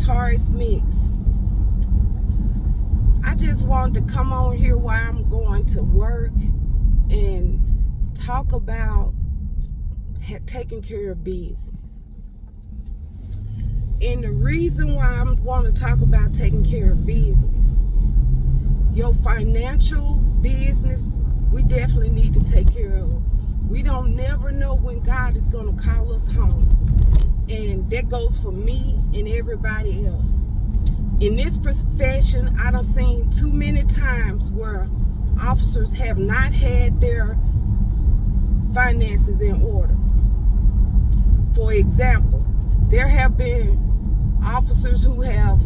Taurus mix. I just wanted to come on here while I'm going to work and talk about taking care of business. And the reason why I want to talk about taking care of business, your financial business, we definitely need to take care of. We don't never know when God is going to call us home. And that goes for me and everybody else. In this profession, I done seen too many times where officers have not had their finances in order. For example, there have been officers who have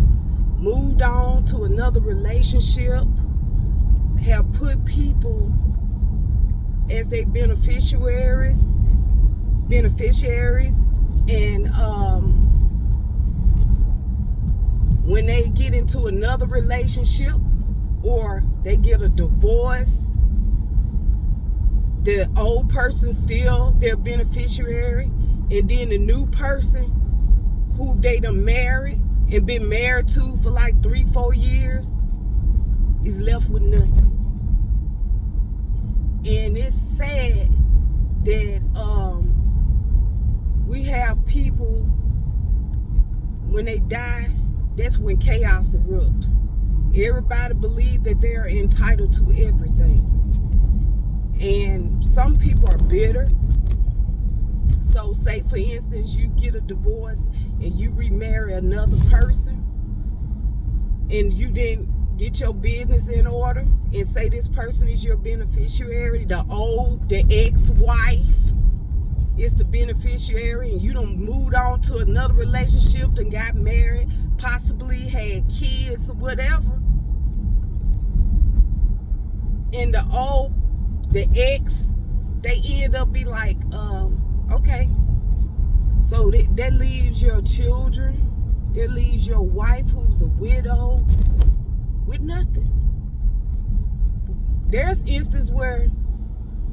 moved on to another relationship, have put people as their beneficiaries, and when they get into another relationship or they get a divorce, the old person still their beneficiary, and then the new person who they done married and been married to for like 3-4 years is left with nothing. And it's sad that we have people, when they die, that's when chaos erupts. Everybody believes that they're entitled to everything. And some people are bitter. So say, for instance, you get a divorce and you remarry another person and you didn't get your business in order and say this person is your beneficiary, the ex-wife is the beneficiary, and you done moved on to another relationship and got married, possibly had kids or whatever, and the ex, they end up be like, okay, so that leaves your children, that leaves your wife who's a widow with nothing. There's instances where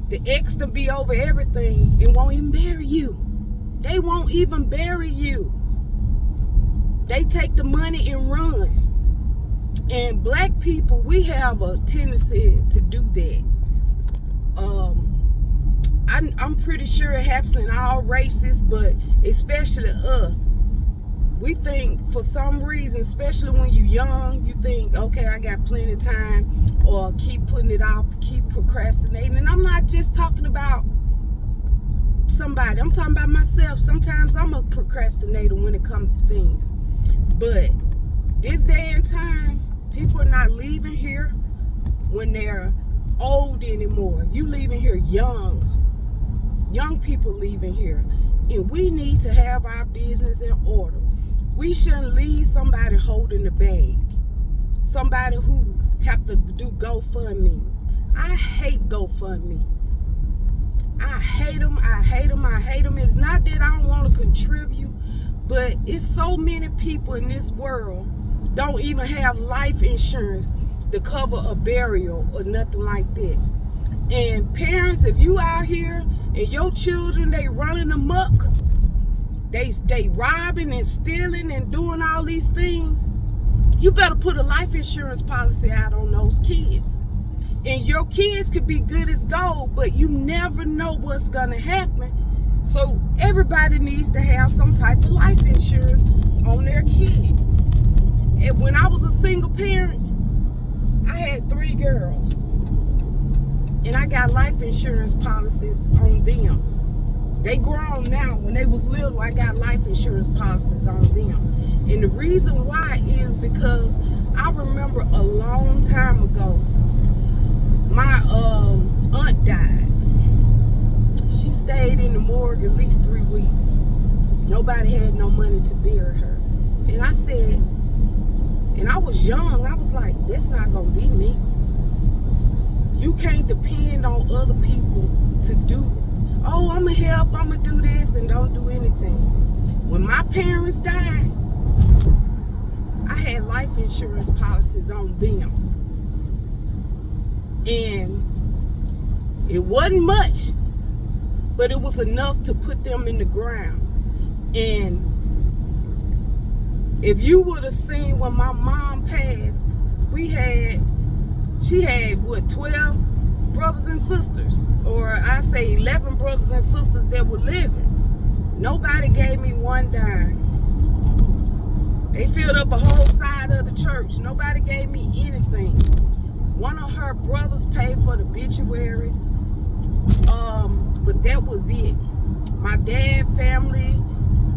the ex to be over everything and won't even bury you. They won't even bury you. They take the money and run. And black people, we have a tendency to do that. I'm pretty sure it happens in all races, but especially us. We think for some reason, especially when you're young, you think, okay, I got plenty of time, or keep putting it off, keep procrastinating. And I'm not just talking about somebody, I'm talking about myself. Sometimes I'm a procrastinator when it comes to things. But this day and time, people are not leaving here when they're old anymore. You leaving here young. Young people leaving here. And we need to have our business in order. We shouldn't leave somebody holding the bag. Somebody who have to do GoFundMes. I hate GoFundMes. I hate them. It's not that I don't want to contribute, but it's so many people in this world don't even have life insurance to cover a burial or nothing like that. And parents, if you out here and your children, they running amok, they robbing and stealing and doing all these things, you better put a life insurance policy out on those kids. And your kids could be good as gold, but you never know what's gonna happen. So everybody needs to have some type of life insurance on their kids. And when I was a single parent, I had 3 girls. And I got life insurance policies on them. They grown now. When they was little, I got life insurance policies on them. And the reason why is because I remember a long time ago, my aunt died. She stayed in the morgue at least 3 weeks. Nobody had no money to bury her. And I said, and I was young, I was like, that's not gonna be me. You can't depend on other people to do, oh, I'm gonna help, I'm gonna do this, and don't do anything. When my parents died, I had life insurance policies on them. And it wasn't much, but it was enough to put them in the ground. And If you would have seen when my mom passed, she had what, 12 brothers and sisters, or I say 11 brothers and sisters that were living. Nobody gave me one dime. They filled up a whole side of the church. Nobody gave me anything. One of her brothers paid for the obituaries, but that was it. My dad family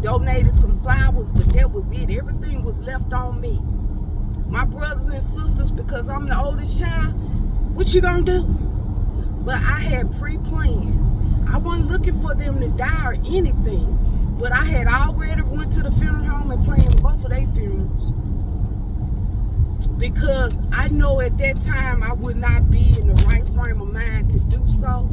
donated some flowers, but that was it. Everything was left on me. My brothers and sisters, because I'm the oldest child, what you gonna do? But I had pre-planned. I wasn't looking for them to die or anything, but I had already went to the funeral home and planned both of their funerals, because I know at that time I would not be in the right frame of mind to do so.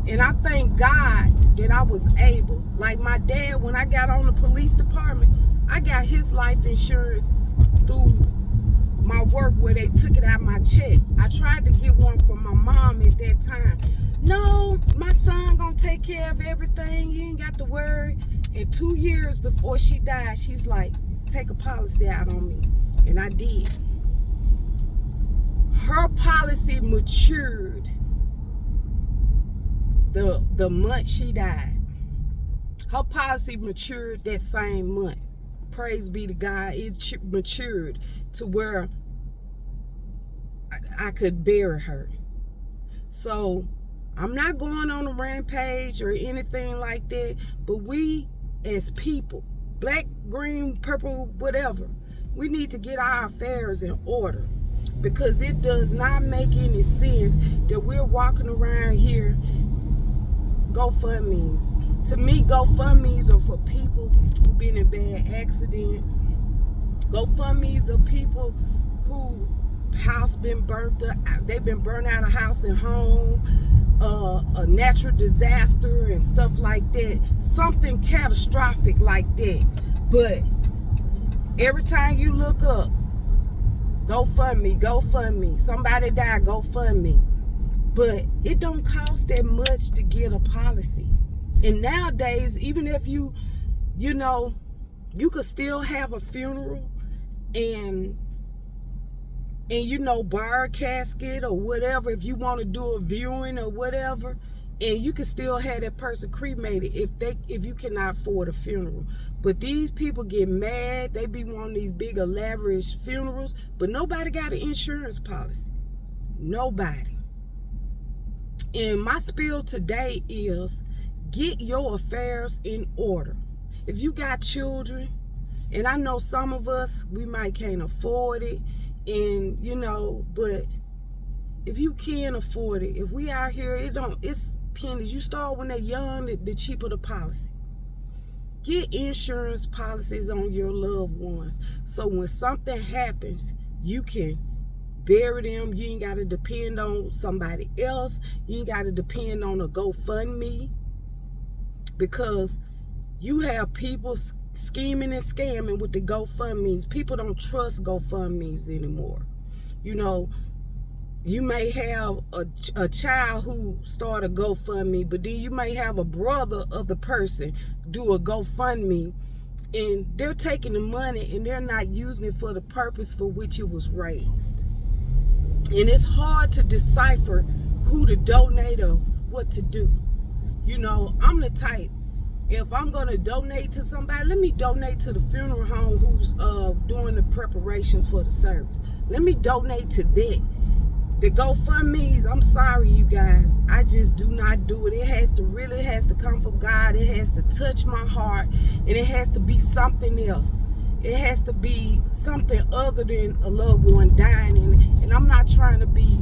And I thank God that I was able. Like my dad, when I got on the police department, I got his life insurance through my work where they took it out of my check. I tried to get one from my mom at that time. No, my son gonna take care of everything. You ain't got to worry. And 2 years before she died, she's like, take a policy out on me. And I did. Her policy matured the month she died. Her policy matured that same month. Praise be to God. It matured to where I could bury her. So I'm not going on a rampage or anything like that, but we as people, black, green, purple, whatever, we need to get our affairs in order, because it does not make any sense that we're walking around here GoFundMes. To me, GoFundMes are for people who've been in bad accidents. GoFundMes are people who house been burnt up. They've been burnt out of house and home, a natural disaster and stuff like that. Something catastrophic like that. But every time you look up, GoFundMe, GoFundMe. Somebody died, GoFundMe. But it don't cost that much to get a policy. And nowadays, even if you could still have a funeral and bar a casket or whatever, if you want to do a viewing or whatever, and you can still have that person cremated if you cannot afford a funeral. But these people get mad. They be wanting these big elaborate funerals, but nobody got an insurance policy. Nobody. And my spiel today is, get your affairs in order. If you got children, and I know some of us, we might can't afford it, and but if you can afford it, if we out here, it's pennies. You start when they're young, the cheaper the policy. Get insurance policies on your loved ones, so when something happens, you can bury them. You ain't got to depend on somebody else. You ain't got to depend on a GoFundMe, because you have people scheming and scamming with the GoFundMes. People don't trust GoFundMes anymore. You may have a child who start a GoFundMe, but then you may have a brother of the person do a GoFundMe, and they're taking the money and they're not using it for the purpose for which it was raised. And it's hard to decipher who to donate or what to do. I'm the type, if I'm going to donate to somebody, let me donate to the funeral home who's doing the preparations for the service. Let me donate to that. The GoFundMes, I'm sorry, you guys, I just do not do it. It has to come from God. It has to touch my heart, and it has to be something else. It has to be something other than a loved one dying. And I'm not trying to be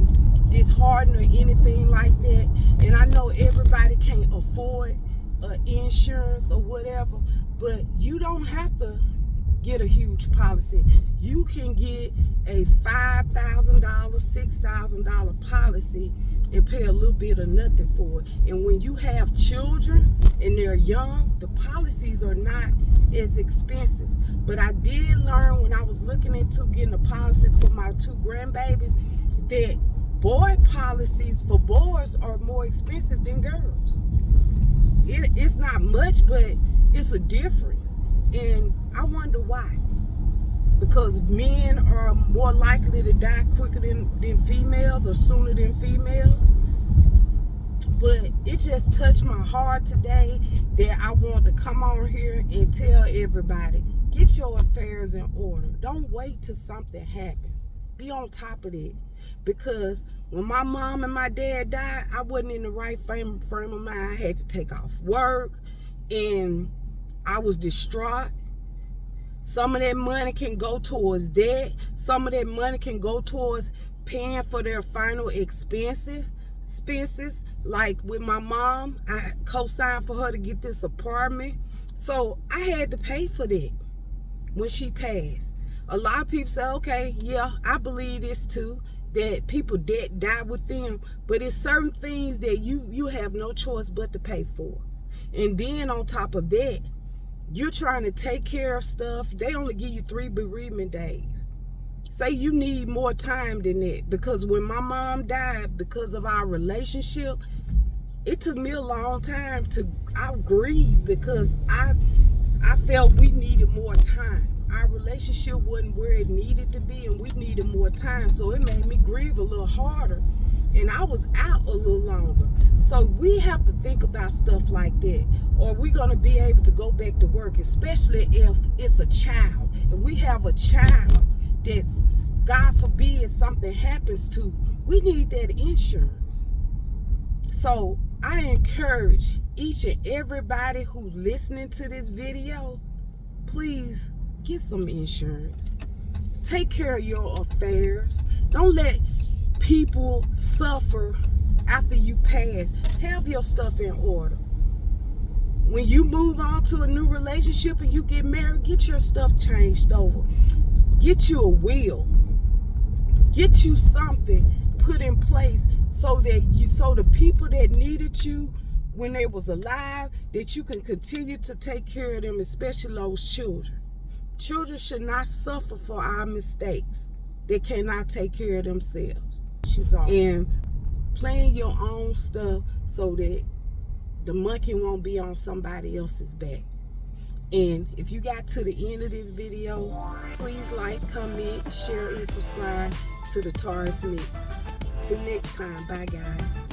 disheartened or anything like that. And I know everybody can't afford insurance or whatever, but you don't have to get a huge policy. You can get a $5,000, $6,000 policy and pay a little bit or nothing for it. And when you have children and they're young, the policies are not as expensive. But I did learn when I was looking into getting a policy for my 2 grandbabies that boy policies for boys are more expensive than girls. It's not much, but it's a difference. And I wonder why. Because men are more likely to die quicker than females, or sooner than females. But it just touched my heart today that I want to come on here and tell everybody, get your affairs in order. Don't wait till something happens. Be on top of it. Because when my mom and my dad died, I wasn't in the right frame of mind. I had to take off work, and I was distraught. Some of that money can go towards debt. Some of that money can go towards paying for their final expenses. Like with my mom, I co-signed for her to get this apartment. So I had to pay for that when she passed. A lot of people say, okay, yeah, I believe this too, that people debt die with them. But it's certain things that you have no choice but to pay for. And then on top of that, you're trying to take care of stuff. They only give you 3 bereavement days. Say you need more time than that. Because when my mom died, because of our relationship, it took me a long time to grieve, because I felt we needed more time. Our relationship wasn't where it needed to be, and we needed more time. So it made me grieve a little harder. And I was out a little longer. So we have to think about stuff like that, or we're going to be able to go back to work, especially if it's a child. If we have a child that's, God forbid, something happens to, we need that insurance. So I encourage each and everybody who's listening to this video, please get some insurance. Take care of your affairs. Don't let people suffer after you pass. Have your stuff in order. When you move on to a new relationship and you get married, get your stuff changed over. Get you a will. Get you something put in place so the people that needed you when they was alive, that you can continue to take care of them, especially those children. Children should not suffer for our mistakes. They cannot take care of themselves. And plan your own stuff so that the monkey won't be on somebody else's back. And if you got to the end of this video, please like, comment, share, and subscribe to the Taurus Mix. Till next time, bye guys.